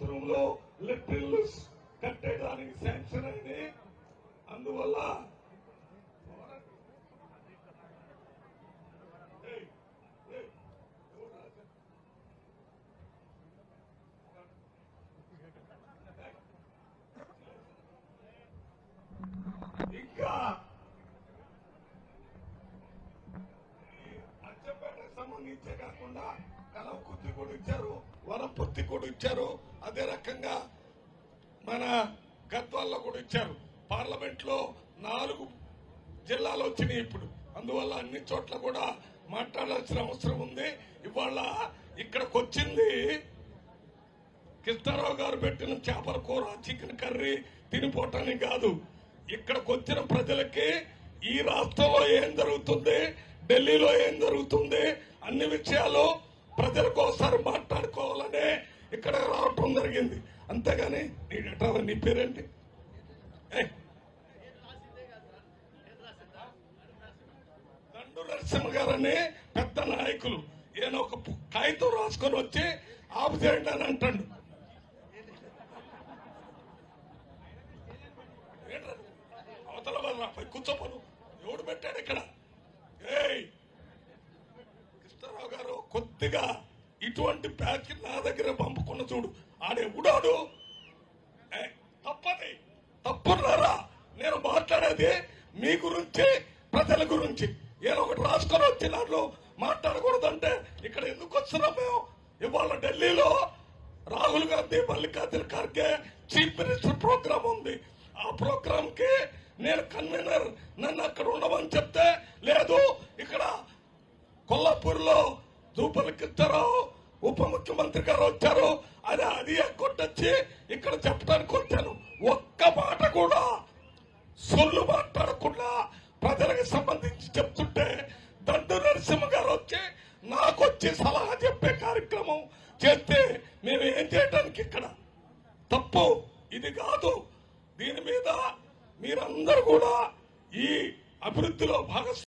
సంవత్సరంలో లిటిల్స్ కట్టేదానికి శాంక్షన్ అయింది. అందువల్ల ఇంకా అచ్చంపేటకు సంబంధించే కాకుండా కలవకుర్తి కూడా ఇచ్చారు, వనపర్తి కూడా ఇచ్చారు, అదే రకంగా మన గద్వాల్లో కూడా ఇచ్చారు. పార్లమెంట్ లో 4 జిల్లాలు వచ్చినాయి ఇప్పుడు. అందువల్ల అన్ని చోట్ల కూడా మాట్లాడాల్సిన అవసరం ఉంది. ఇవాళ ఇక్కడికి వచ్చింది కృష్ణారావు గారు పెట్టిన చేపల కూర, చికెన్ కర్రీ తినిపోవటానికి కాదు. ఇక్కడికి వచ్చిన ప్రజలకి ఈ రాష్ట్రంలో ఏం జరుగుతుంది, ఢిల్లీలో ఏం జరుగుతుంది, అన్ని విషయాలు ప్రజలకు ఒకసారి మాట్లాడుకోవాలనే ఇక్కడ రావటం జరిగింది. అంతేగాని నీ పేరేంటి? దండు నరసింహ గారని పెద్ద నాయకులు, ఈయన ఒక కాగితం రాసుకొని వచ్చి ఆపు చేయండి అని అంటాడు. అవతల వాళ్ళపై కూర్చోపను ఎవడు పెట్టాడు ఇక్కడ? కృష్ణారావు గారు కొద్దిగా ఇటువంటి ప్యాచ్ నా దగ్గర పంపుకున్న చూడు, ఆడెవడాడు తప్పది. తప్పున్నారా? నేను మాట్లాడేది మీ గురించి, ప్రజల గురించి. నేను ఒకటి రాసుకొని వచ్చి దాంట్లో మాట్లాడకూడదంటే ఇక్కడ ఎందుకు వస్తున్నాం మేము? ఇవాళ ఢిల్లీలో Rahul Gandhi, Mallikarjuna Kharge chief minister programme ఉంది. ఆ ప్రోగ్రామ్ కి నేను కన్వీనర్, నన్ను అక్కడ ఉండమని చెప్తే లేదు, ఇక్కడ కొల్లాపూర్ లో జూపల్లి కృష్ణారావు ఉప ముఖ్యమంత్రి గారు వచ్చారు అని అది కొట్టొచ్చి ఇక్కడ చెప్పడానికి వచ్చాను. ఒక్క మాట కూడా సొల్లు మాట్లాడకుండా ప్రజలకు సంబంధించి చెప్తుంటే దండు నరసింహ గారు వచ్చి నాకు వచ్చి సలహా చెప్పే కార్యక్రమం చేస్తే మేము ఏం చేయడానికి ఇక్కడ? తప్పు ఇది కాదు. దీని మీద మీరందరూ కూడా ఈ అభివృద్ధిలో భాగస్వామ్యం